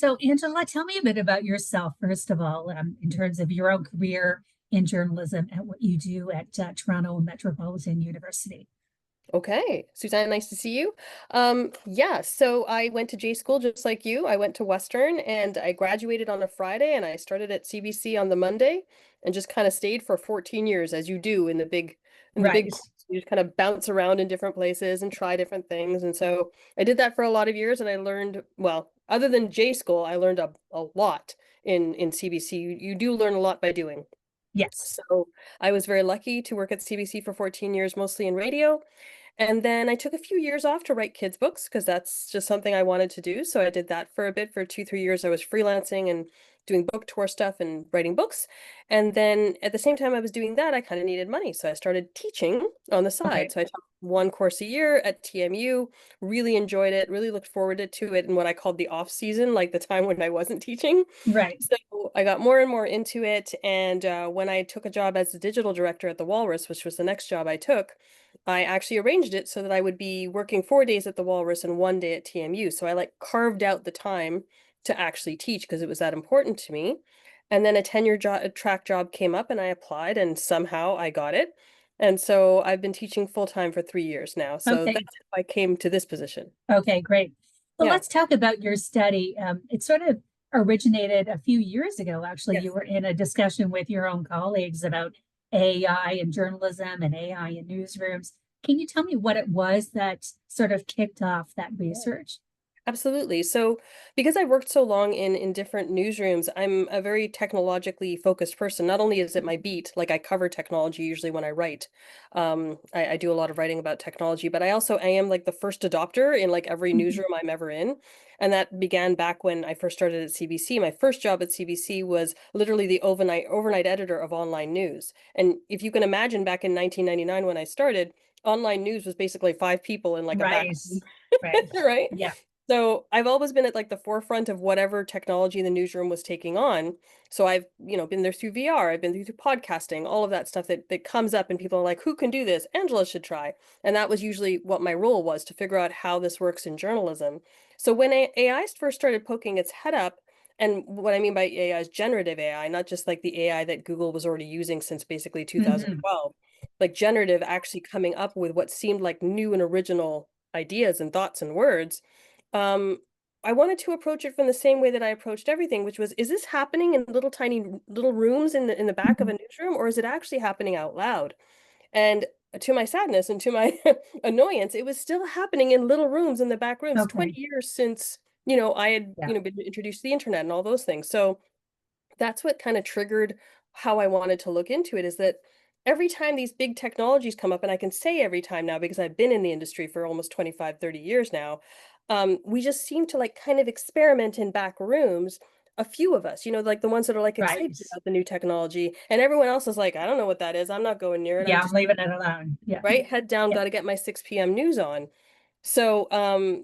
So, Angela, tell me a bit about yourself, first of all, in terms of your own career in journalism and what you do at Toronto Metropolitan University. Okay, Suzanne, nice to see you. Yeah, so I went to J school just like you. I went to Western and I graduated on a Friday and I started at CBC on the Monday and just kind of stayed for 14 years as you do in the big Right. course. You just kind of bounce around in different places and try different things. And so I did that for a lot of years and I learned, well, other than J school, I learned a lot in CBC. You do learn a lot by doing. Yes. So I was very lucky to work at CBC for 14 years, mostly in radio. And then I took a few years off to write kids' books because that's just something I wanted to do. So I did that for a bit. For 2, 3 years, I was freelancing and doing book tour stuff and writing books. And then at the same time I was doing that, I kind of needed money. So I started teaching on the side. Okay. So I taught one course a year at TMU, really enjoyed it, really looked forward to it in what I called the off season, like the time when I wasn't teaching. Right. So I got more and more into it. And when I took a job as the digital director at the Walrus, which was the next job I took, I actually arranged it so that I would be working 4 days at the Walrus and 1 day at TMU. So I like carved out the time to actually teach because it was that important to me. And then a tenure track job came up and I applied and somehow I got it. And so I've been teaching full time for 3 years now. So Okay. that's how I came to this position. Okay, great. Well, Yeah. let's talk about your study. It sort of originated a few years ago, actually. You Yes. were in a discussion with your own colleagues about AI in journalism and AI in newsrooms. Can you tell me what it was that sort of kicked off that research? Absolutely. So, because I worked so long in different newsrooms, I'm a very technologically focused person. Not only is it my beat, like I cover technology usually when I write. I do a lot of writing about technology, but I am like the first adopter in like every Mhm. newsroom I'm ever in. And that began back when I first started at CBC. My first job at CBC was literally the overnight editor of online news. And if you can imagine back in 1999 when I started, online news was basically five people in like a back Right. room, Right. right? Yeah. So I've always been at like the forefront of whatever technology the newsroom was taking on. So I've, been there through VR, I've been through podcasting, all of that stuff that comes up and people are like, who can do this? Angela should try. And that was usually what my role was to figure out how this works in journalism. So when AI first started poking its head up, and what I mean by AI is generative AI, not just like the AI that Google was already using since basically Hmm. 2012, like generative actually coming up with what seemed like new and original ideas and thoughts and words. um, I wanted to approach it from the same way that I approached everything, which was, is this happening in little tiny little rooms in the back of Hmm. a newsroom, or is it actually happening out loud? And to my sadness and to my annoyance, it was still happening in little rooms in the back rooms, Okay. 20 years since, I had, Yeah. been introduced to the internet and all those things. So that's what kind of triggered how I wanted to look into it, is that every time these big technologies come up, and I can say every time now because I've been in the industry for almost 25, 30 years now, we just seem to like kind of experiment in back rooms. A few of us, like the ones that are like Right. excited about the new technology, and everyone else is like, I don't know what that is. I'm not going near it. I'm Yeah, I'm just leaving it alone. Yeah. right, head down, Yeah. got to get my 6 p.m. news on. So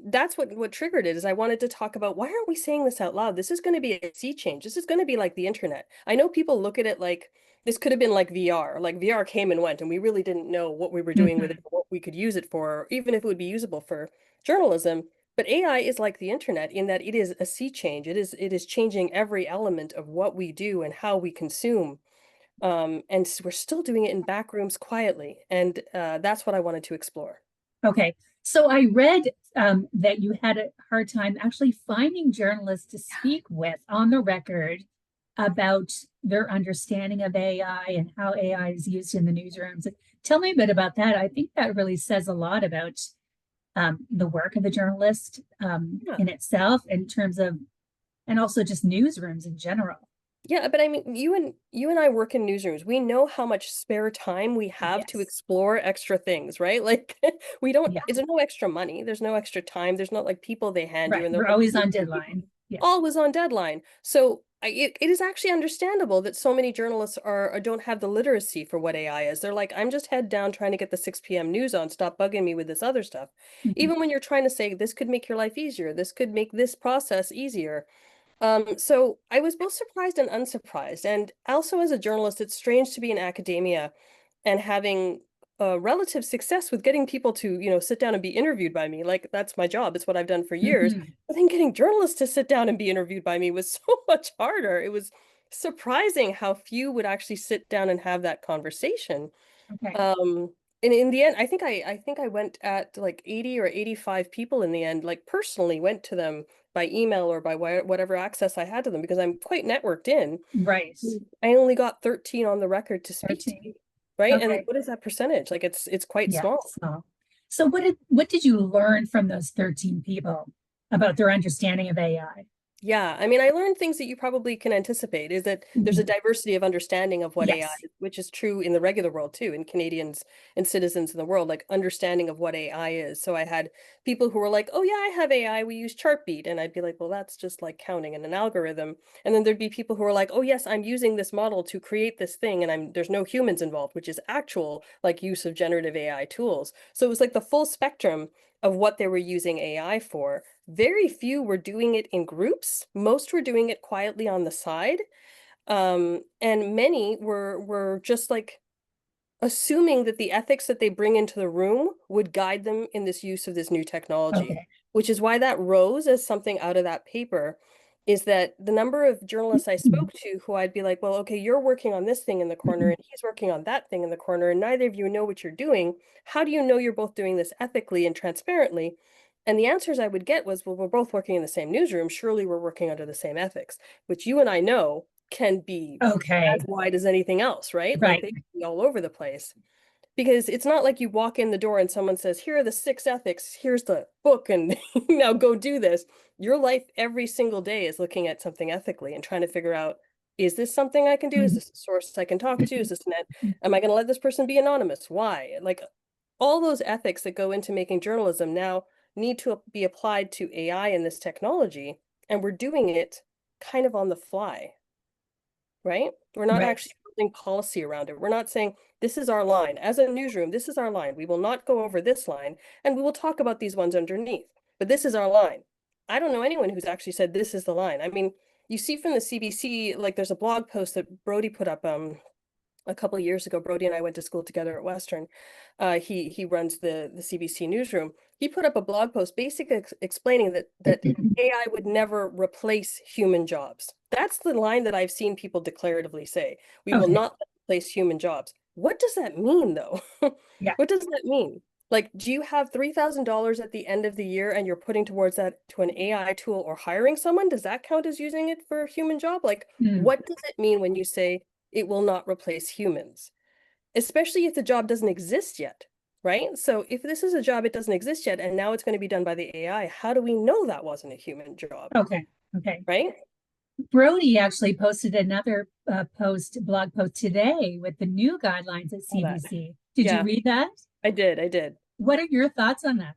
that's what triggered it, is I wanted to talk about, why aren't we saying this out loud? This is going to be a sea change. This is going to be like the internet. I know people look at it like this could have been like VR. Like VR came and went and we really didn't know what we were doing with it, Hmm. or what we could use it for, or even if it would be usable for journalism. But AI is like the internet in that it is a sea change. It is changing every element of what we do and how we consume. And we're still doing it in back rooms quietly. And that's what I wanted to explore. Okay. So I read that you had a hard time actually finding journalists to speak with on the record about their understanding of AI and how AI is used in the newsrooms. Tell me a bit about that. I think that really says a lot about the work of the journalist Yeah. in itself, in terms of, and also just newsrooms in general. Yeah, but I mean, you and I work in newsrooms. We know how much spare time we have to Yes. explore extra things, right? Like we don't, Yeah. there's no extra money, there's no extra time, there's not like people they hand you Right. and they're We're like, always "Here's on 10 people." deadline. Yeah. Always on deadline. So it is actually understandable that so many journalists don't have the literacy for what AI is. They're like, I'm just head down trying to get the 6 p.m. news on. Stop bugging me with this other stuff. Mhm. Even when you're trying to say this could make your life easier, this could make this process easier. So I was both surprised and unsurprised. And also as a journalist, it's strange to be in academia and having relative success with getting people to, sit down and be interviewed by me. Like that's my job. It's what I've done for years. Mhm. But then getting journalists to sit down and be interviewed by me was so much harder. It was surprising how few would actually sit down and have that conversation. Okay. Um, and in the end, I think I went at like 80 or 85 people in the end, like personally went to them by email or by whatever access I had to them because I'm quite networked in. Right. I only got 13 on the record to speak to 13. me, right? And Okay. what is that percentage? Like it's quite Yeah. small. So what did you learn from those 13 people about their understanding of AI? Yeah, I mean, I learned things that you probably can anticipate is that there's a Mhm. diversity of understanding of what AI Yes. is, which is true in the regular world too, in Canadians and citizens in the world, like understanding of what AI is. So I had people who were like, "Oh yeah, I have AI. We use Chartbeat," and I'd be like, "Well, that's just like counting and an algorithm." And then there'd be people who are like, "Oh yes, I'm using this model to create this thing, and there's no humans involved," which is actual like use of generative AI tools. So it was like the full spectrum of what they were using AI for. Very few were doing it in groups. Most were doing it quietly on the side. And many were just like assuming that the ethics that they bring into the room would guide them in this use of this new technology, Okay. which is why that rose as something out of that paper, is that the number of journalists I spoke to who I'd be like, well, okay, you're working on this thing in the corner and he's working on that thing in the corner, and neither of you know what you're doing. How do you know you're both doing this ethically and transparently? And the answers I would get was, well, we're both working in the same newsroom. Surely we're working under the same ethics, which you and I know can be as Okay. wide as anything else, right? Like Right. they can be all over the place. Because it's not like you walk in the door and someone says, here are the 6 ethics, here's the book, and now go do this. Your life every single day is looking at something ethically and trying to figure out, is this something I can do? Is Mhm. this a source I can talk to? Is this an ed? Am I going to let this person be anonymous? Why? Like all those ethics that go into making journalism now need to be applied to AI and this technology. And we're doing it kind of on the fly, right? We're not Right. actually building policy around it. We're not saying this is our line. As a newsroom, this is our line. We will not go over this line, and we will talk about these ones underneath. But this is our line. I don't know anyone who's actually said this is the line. I mean, you see from the CBC, like there's a blog post that Brody put up a couple of years ago. Brody and I went to school together at Western. He runs the CBC newsroom. He put up a blog post basically explaining that AI would never replace human jobs. That's the line that I've seen people declaratively say. We will Okay. not replace human jobs. What does that mean, though? Yeah. What does that mean? Like, do you have $3,000 at the end of the year and you're putting towards that to an AI tool or hiring someone? Does that count as using it for a human job? Like, Mm. what does it mean when you say it will not replace humans? Especially if the job doesn't exist yet, right? So if this is a job it doesn't exist yet and now it's going to be done by the AI, how do we know that wasn't a human job, Okay. Okay. right? Brody actually posted another blog post today with the new guidelines at All that. CBC. Did you Yeah, read that? I did. What are your thoughts on that?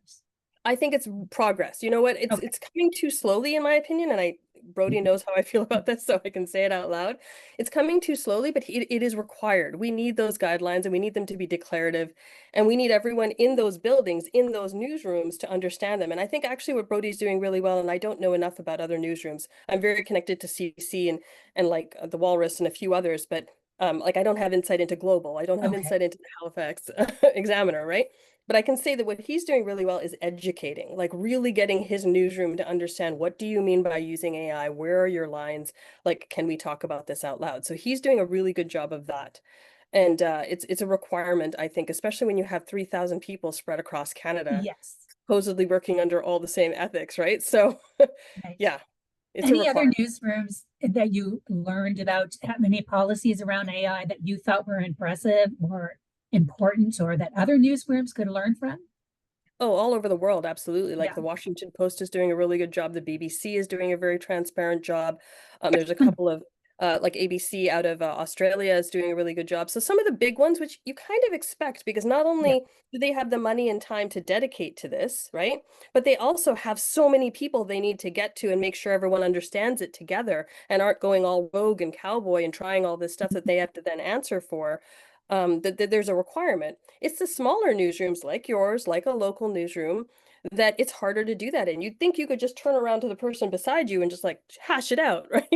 I think it's progress. You know what? It's Okay. it's coming too slowly in my opinion, and I Brody knows how I feel about this, so I can say it out loud. It's coming too slowly, but it is required. We need those guidelines and we need them to be declarative, and we need everyone in those buildings, in those newsrooms to understand them. And I think actually what Brody's doing really well, and I don't know enough about other newsrooms. I'm very connected to CC and like the Walrus and a few others, but like I don't have insight into Global. I don't have Okay. insight into the Halifax Examiner, right? But I can say that what he's doing really well is educating, like really getting his newsroom to understand what do you mean by using AI? Where are your lines? Like, can we talk about this out loud? So he's doing a really good job of that. And it's a requirement, I think, especially when you have 3,000 people spread across Canada, Yes. supposedly working under all the same ethics, right? So Right. yeah, it's a Any other requirement. newsrooms that you learned about, have any policies around AI that you thought were impressive or important or that other newsrooms could learn from? Oh, all over the world, absolutely. Like Yeah. the Washington Post is doing a really good job. The BBC is doing a very transparent job. There's a couple of like ABC out of Australia is doing a really good job. So some of the big ones, which you kind of expect, because not Yeah. only do they have the money and time to dedicate to this, right? But they also have so many people they need to get to and make sure everyone understands it together and aren't going all rogue and cowboy and trying all this stuff that they have to then answer for. That there's a requirement. It's the smaller newsrooms like yours, like a local newsroom, that it's harder to do that in. You'd think you could just turn around to the person beside you and just like hash it out, right?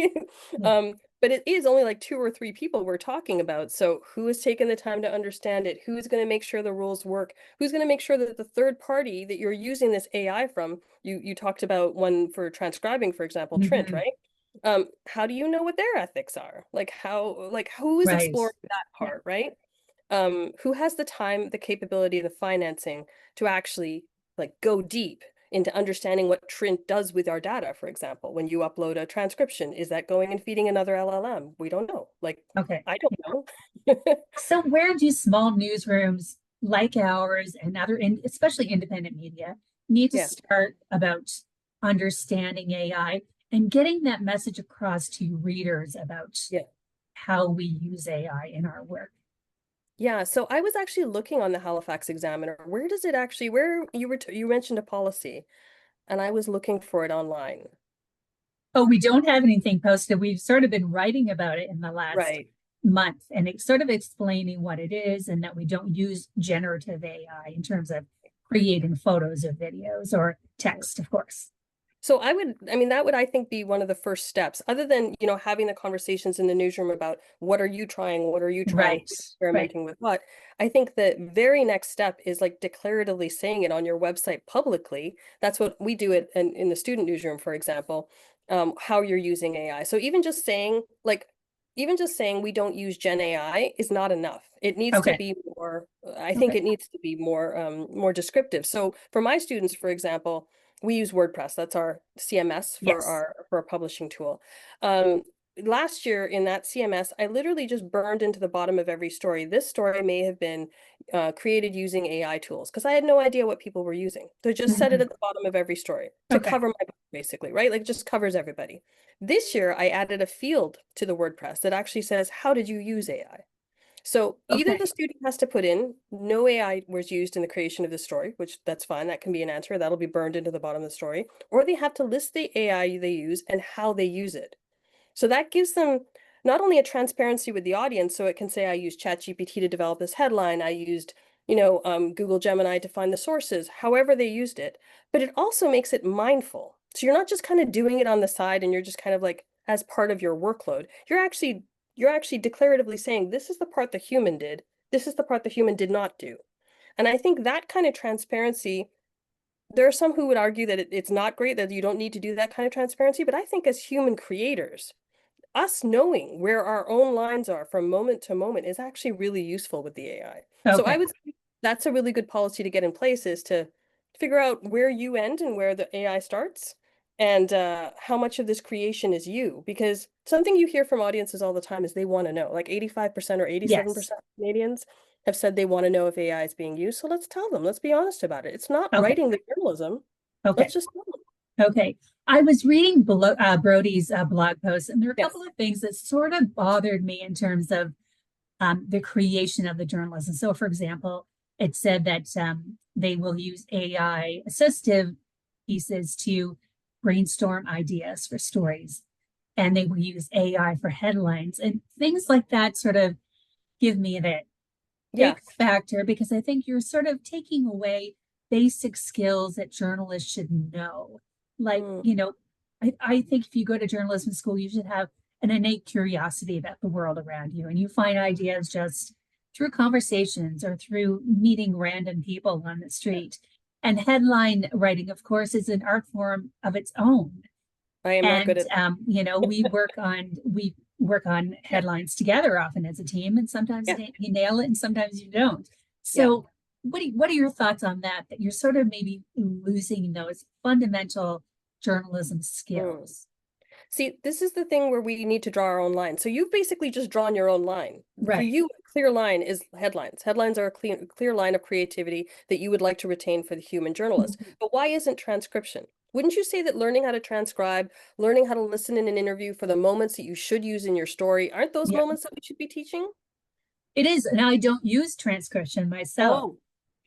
Yeah. But it is only like two or three people we're talking about. So who is taking the time to understand it? Who's going to make sure the rules work? Who's going to make sure that the third party that you're using this AI from, you talked about one for transcribing, for example, Trint, Hmm. right? How do you know what their ethics are? Like who is Right. exploring that Yeah. part, right? Who has the time, the capability, the financing to actually like go deep into understanding what Trint does with our data, for example, when you upload a transcription, is that going and feeding another LLM? We don't know. Like, Okay. I don't know. So where do small newsrooms like ours and especially independent media, need to Yeah. start about understanding AI and getting that message across to readers about Yeah. how we use AI in our work? Yeah, so I was actually looking on the Halifax Examiner. Where does it actually, where you were, you mentioned a policy, and I was looking for it online. Oh, we don't have anything posted. We've sort of been writing about it in the last Right. month, and it's sort of explaining what it is and that we don't use generative AI in terms of creating photos or videos or text, of course. So I mean, that would, I think, be one of the first steps, other than, having the conversations in the newsroom about what are you trying, what are you trying, Right, who's right. experimenting with what. I think the very next step is like declaratively saying it on your website publicly. That's what we do it in the student newsroom, for example, how you're using AI. So even just saying we don't use Gen AI is not enough. It needs to Okay, be more, I think okay. it needs to be more descriptive. So for my students, for example, we use WordPress. That's our CMS for Yes. our publishing tool. Um, Last year in that CMS, I literally just burned into the bottom of every story. This story may have been created using AI tools because I had no idea what people were using. So just set it Mhm. at the bottom of every story to Okay, cover my book, basically, right? Like it just covers everybody. This year, I added a field to the WordPress that actually says, how did you use AI? So either the okay. student has to put in no AI was used in the creation of the story, which that's fine. That can be an answer. That'll be burned into the bottom of the story. Or they have to list the AI they use and how they use it. So that gives them not only a transparency with the audience, so it can say, I used ChatGPT to develop this headline, I used, Google Gemini to find the sources, however they used it, but it also makes it mindful. So you're not just kind of doing it on the side and you're just kind of like as part of your workload. You're actually declaratively saying, this is the part the human did, this is the part the human did not do. And I think that kind of transparency, there are some who would argue that it's not great, that you don't need to do that kind of transparency, but I think as human creators, us knowing where our own lines are from moment to moment is actually really useful with the AI. So I Okay. would say that's a really good policy to get in place, is to figure out where you end and where the AI starts, and how much of this creation is you. Because something you hear from audiences all the time is they want to know. Like 85% or Yes. 87% of Canadians have said they want to know if AI is being used. So let's tell them, let's be honest about it. It's not Okay. writing the journalism. Okay. Let's just tell them. Okay. I was reading Brody's blog post, and there are a couple Yes. of things that sort of bothered me in terms of the creation of the journalism. So, for example, it said that they will use AI assistive pieces to brainstorm ideas for stories, and they will use AI for headlines and things like that. Sort of give me that Yeah. ick factor because I think you're sort of taking away basic skills that journalists should know. Like, Mm, I think if you go to journalism school, you should have an innate curiosity about the world around you, and you find ideas just through conversations or through meeting random people on the street. And headline writing, of course, is an art form of its own. I am not good And at we work on Yeah. headlines together often as a team, and sometimes Yeah. you nail it and sometimes you don't. Yeah. So what are your thoughts on that, that you're sort of maybe losing those fundamental journalism Mm. skills? See, this is the thing where we need to draw our own line. So you've basically just drawn your own line. For Right. you, a clear line is headlines. Headlines are a clear line of creativity that you would like to retain for the human journalist. Mhm. But why isn't transcription? Wouldn't you say that learning how to transcribe, learning how to listen in an interview for the moments that you should use in your story, aren't those Yeah, moments that we should be teaching? it is. And I don't use transcription myself. Oh,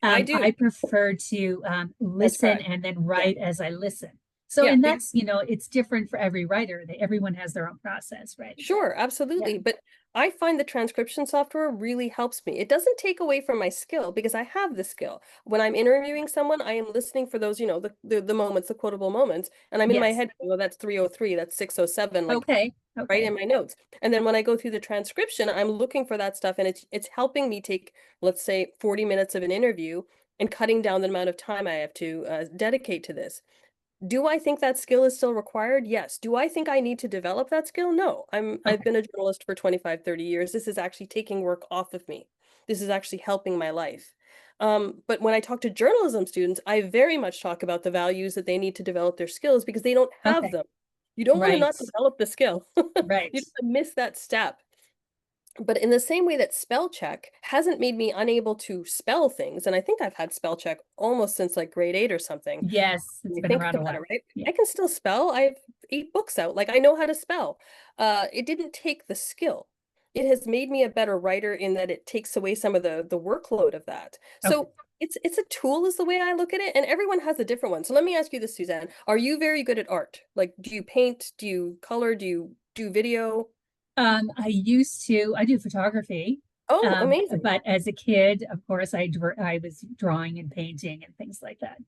I do. I prefer to listen Transcribe. and then Yeah. write as I listen. So, Yeah. and that's, it's different for every writer. Everyone has their own process, right? Sure, Yeah. absolutely. But I find the transcription software really helps me. It doesn't take away from my skill because I have the skill. When I'm interviewing someone, I am listening for those, the moments, the quotable moments, and I'm in my Yes. head, well, that's 303, that's 607, like Okay. right Okay. in my notes. And then when I go through the transcription, I'm looking for that stuff and it's helping me take, let's say, 40 minutes of an interview and cutting down the amount of time I have to dedicate to this. Do I think that skill is still required? Yes. Do I think I need to develop that skill? No. I've Okay. been a journalist for 25, 30 years. This is actually taking work off of me. This is actually helping my life. But when I talk to journalism students, I very much talk about the values that they need to develop their skills because they don't have Okay. them. You don't want to Right. not develop the skill. Right. You don't wanna miss that step. But in the same way that spell check hasn't made me unable to spell things, and I think I've had spell check almost since like grade 8 or something. Yes, it's When you been think around a about it, while. right? Yeah. I can still spell. I have 8 books out. Like I know how to spell. It didn't take the skill. It has made me a better writer in that it takes away some of the workload of that. Okay. So it's a tool is the way I look at it, and everyone has a different one. So let me ask you this, Suzanne. Are you very good at art? Like, do you paint? Do you color? Do you do video? I do photography. Oh, amazing. But as a kid, of course, I was drawing and painting and things like that.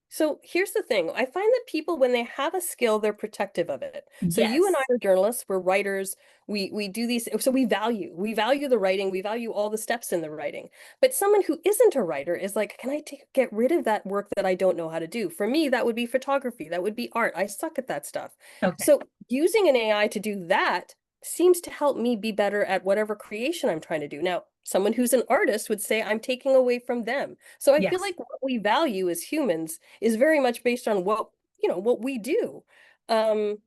So here's the thing. I find that people, when they have a skill, they're protective of it. So you and I Yes. are journalists, we're writers, we do these, so we value the writing, we value all the steps in the writing. But someone who isn't a writer is like, can I get rid of that work that I don't know how to do? For me, that would be photography, that would be art. I suck at that stuff. Okay. So using an AI to do that seems to help me be better at whatever creation I'm trying to do. Now, someone who's an artist would say I'm taking away from them. So I feel Yes. like what we value as humans is very much based on what we do. Um,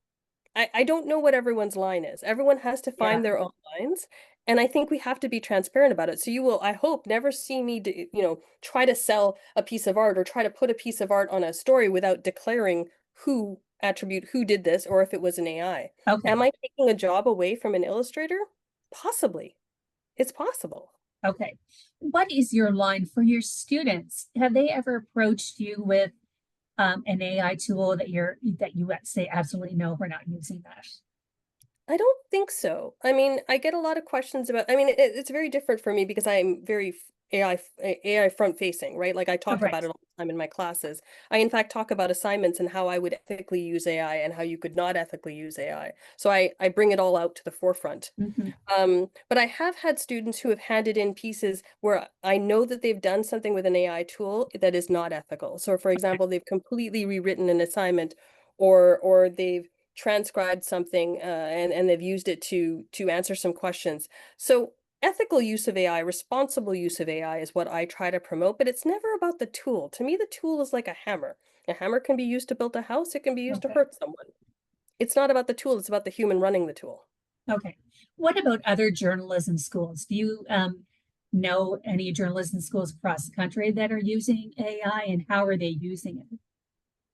I don't know what everyone's line is. Everyone has to Yeah. find their own lines, and I think we have to be transparent about it. So you will, I hope, never see me, try to sell a piece of art or try to put a piece of art on a story without declaring who did this or if it was an AI. Okay. Am I taking a job away from an illustrator? Possibly. It's possible. Okay. What is your line for your students? Have they ever approached you with an AI tool that you say absolutely no, we're not using that? I don't think so. I mean, I get a lot of questions about, I mean, it's very different for me because I'm very AI front facing, right? Like I Oh, talk right. about it all the time in my classes. I, in fact, talk about assignments and how I would ethically use AI and how you could not ethically use AI. So I bring it all out to the forefront. Hmm. But I have had students who have handed in pieces where I know that they've done something with an AI tool that is not ethical. So, for example, they've completely rewritten an assignment, or they've transcribed something and they've used it to answer some questions. So, ethical use of AI, responsible use of AI is what I try to promote, but it's never about the tool. To me, the tool is like a hammer. A hammer can be used to build a house, it can be used to Okay. hurt someone. It's not about the tool, it's about the human running the tool. Okay. What about other journalism schools? Do you know any journalism schools across the country that are using AI, and how are they using it?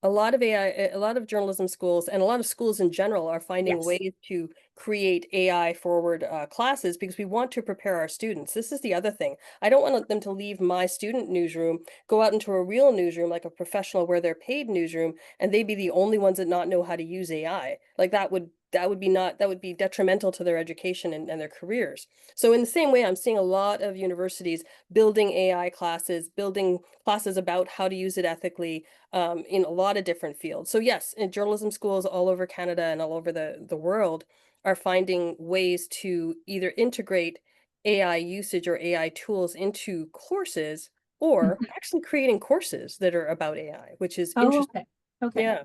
A lot of AI, a lot of journalism schools and a lot of schools in general are finding Yes. ways to create AI forward classes because we want to prepare our students. This is the other thing. I don't want them to leave my student newsroom, go out into a real newsroom, like a professional where they're paid newsroom, and they be the only ones that not know how to use AI. Like that would be detrimental to their education and their careers. So in the same way, I'm seeing a lot of universities building AI classes, building classes about how to use it ethically in a lot of different fields. So yes, in journalism schools all over Canada and all over the world are finding ways to either integrate AI usage or AI tools into courses or Mhm. actually creating courses that are about AI, which is Oh, interesting. okay. Okay. Yeah,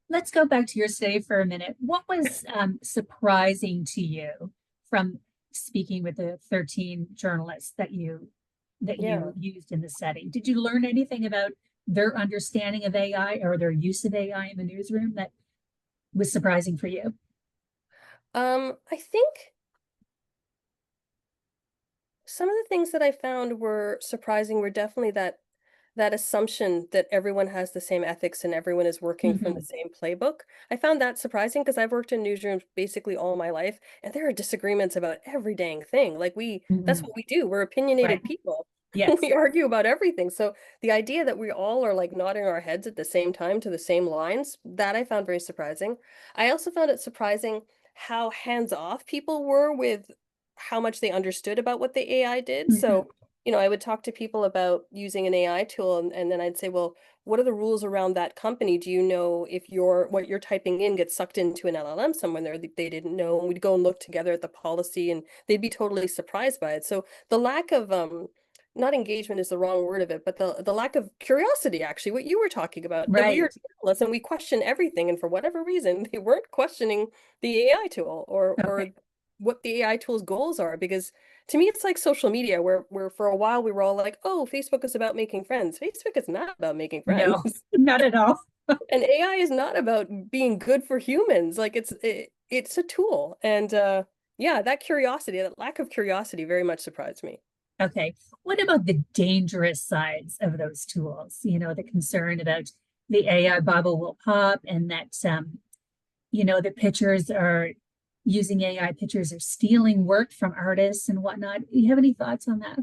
Let's go back to your study for a minute. What was surprising to you from speaking with the 13 journalists that yeah. you used in the study? Did you learn anything about their understanding of AI or their use of AI in the newsroom that was surprising for you? I think some of the things that I found were surprising were definitely that assumption that everyone has the same ethics and everyone is working from the Hmm. same playbook. I found that surprising because I've worked in newsrooms basically all my life, and there are disagreements about every dang thing. Like that's Hmm. what we do. We're Right. opinionated people. Yes. We argue about everything. So the idea that we all are like nodding our heads at the same time to the same lines, that I found very surprising. I also found it surprising how hands-off people were with how much they understood about what the AI did. Mhm. So, I would talk to people about using an AI tool, and then I'd say, well, what are the rules around that company? Do you know if what you're typing in gets sucked into an LLM somewhere there that they didn't know? And we'd go and look together at the policy, and they'd be totally surprised by it. So the lack of not engagement is the wrong word of it, but the lack of curiosity, actually, what you were talking about, that we are Right. journalists and we question everything, and for whatever reason, they weren't questioning the AI tool or Okay. what the AI tool's goals are. Because to me, it's like social media, where for a while we were all like, oh, Facebook is about making friends. Facebook is not about making No, friends. not at all. And AI is not about being good for humans. Like it's a tool. And yeah, that curiosity, that lack of curiosity very much surprised me. Okay. What about the dangerous sides of those tools? The concern about the AI bubble will pop and that the pictures are using AI pictures are stealing work from artists and whatnot. Do you have any thoughts on that?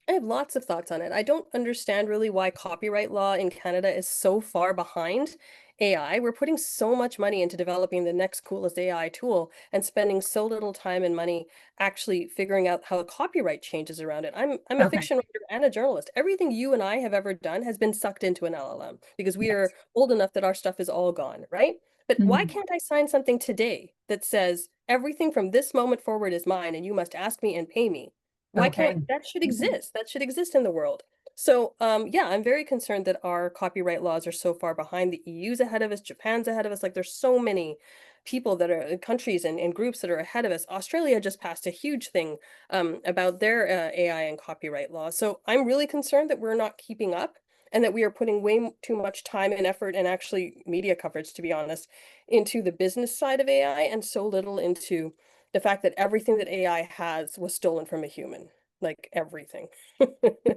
I have lots of thoughts on it. I don't understand really why copyright law in Canada is so far behind AI. We're putting so much money into developing the next coolest AI tool and spending so little time and money actually figuring out how the copyright changes around it. I'm a Okay. fiction writer and a journalist. Everything you and I have ever done has been sucked into an LLM because we are Yes. old enough that our stuff is all gone, right? But why Mhm. can't I sign something today that says everything from this moment forward is mine and you must ask me and pay me? Why can't Okay. that should Mhm. exist? That should exist in the world. So, yeah, I'm very concerned that our copyright laws are so far behind. The EU's ahead of us, Japan's ahead of us. Like, there's so many people that are countries and groups that are ahead of us. Australia just passed a huge thing about their AI and copyright laws. So I'm really concerned that we're not keeping up and that we are putting too much time and effort and actually media coverage, to be honest, into the business side of AI and so little into the fact that everything that AI has was stolen from a human, like everything.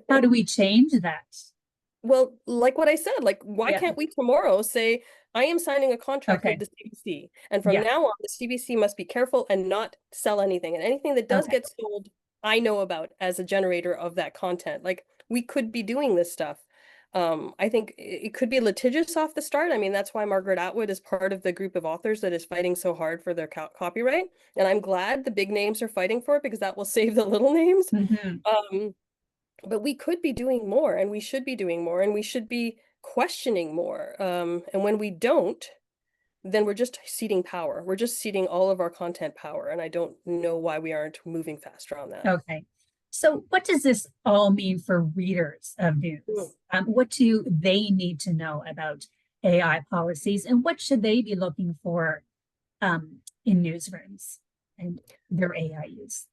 How do we change that? Well, like what I said, like why Yeah. can't we tomorrow say, I am signing a contract with Okay. the CBC, and from Yeah. now on, the CBC must be careful and not sell anything, and anything that does Okay. get sold, I know about as a generator of that content. Like we could be doing this stuff. I think it could be litigious off the start. I mean, that's why Margaret Atwood is part of the group of authors that is fighting so hard for their copyright, and I'm glad the big names are fighting for it because that will save the little names. Hmm. Um, but we could be doing more and we should be doing more and we should be questioning more. And when we don't, then we're just ceding power. We're just ceding all of our content power. And I don't know why we aren't moving faster on that. Okay. So, what does this all mean for readers of Mm. news? What do they need to know about AI policies, and what should they be looking for in newsrooms and their AI use?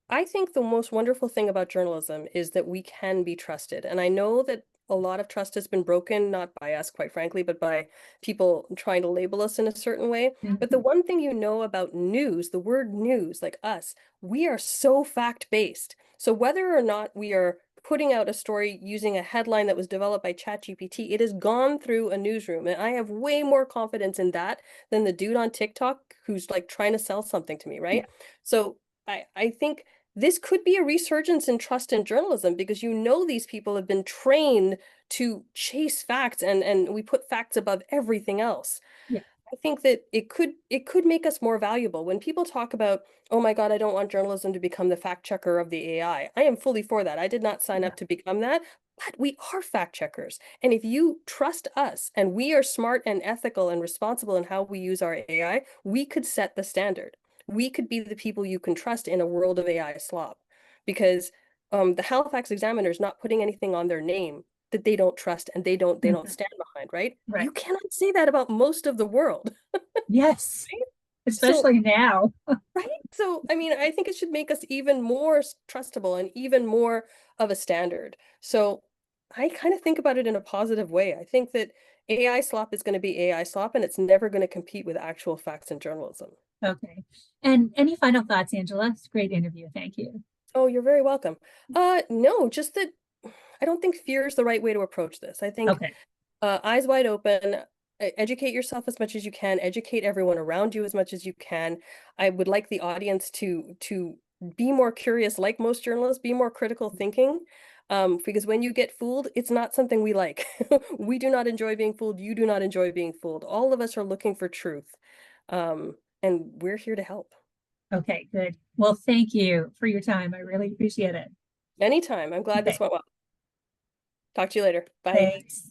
I think the most wonderful thing about journalism is that we can be trusted. And I know that a lot of trust has been broken, not by us, quite frankly, but by people trying to label us in a certain way. But the Mhm. one thing you know about news, the word news, like us, we are so fact-based. So whether or not we are putting out a story using a headline that was developed by ChatGPT, it has gone through a newsroom. And I have way more confidence in that than the dude on TikTok who's like trying to sell something to me, Yeah. right? So I think this could be a resurgence in trust in journalism because these people have been trained to chase facts and we put facts above everything else. Yeah. I think that it could make us more valuable. When people talk about, oh my God, I don't want journalism to become the fact checker of the AI. I am fully for that. I did not sign Yeah. up to become that, but we are fact checkers. And if you trust us and we are smart and ethical and responsible in how we use our AI, we could set the standard. We could be the people you can trust in a world of AI slop. Because the Halifax Examiner is not putting anything on their name that they don't trust and they don't Mhm. stand behind, right? Right. You cannot say that about most of the world. Yes. Right? So, Especially now. right? So, I mean, I think it should make us even more trustable and even more of a standard. So, I kind of think about it in a positive way. I think that AI slop is going to be AI slop and it's never going to compete with actual facts in journalism. Okay. And any final thoughts, Angela? It's a great interview. Thank you. Oh, you're very welcome. No, just that I don't think fear is the right way to approach this. I think Okay. eyes wide open, educate yourself as much as you can, educate everyone around you as much as you can. I would like the audience to be more curious, like most journalists, be more critical thinking. Because when you get fooled, it's not something we like. We do not enjoy being fooled. You do not enjoy being fooled. All of us are looking for truth. And we're here to help. Okay, good. Well, thank you for your time. I really appreciate it. Anytime. I'm glad this Okay, went well. Talk to you later. Bye. thanks.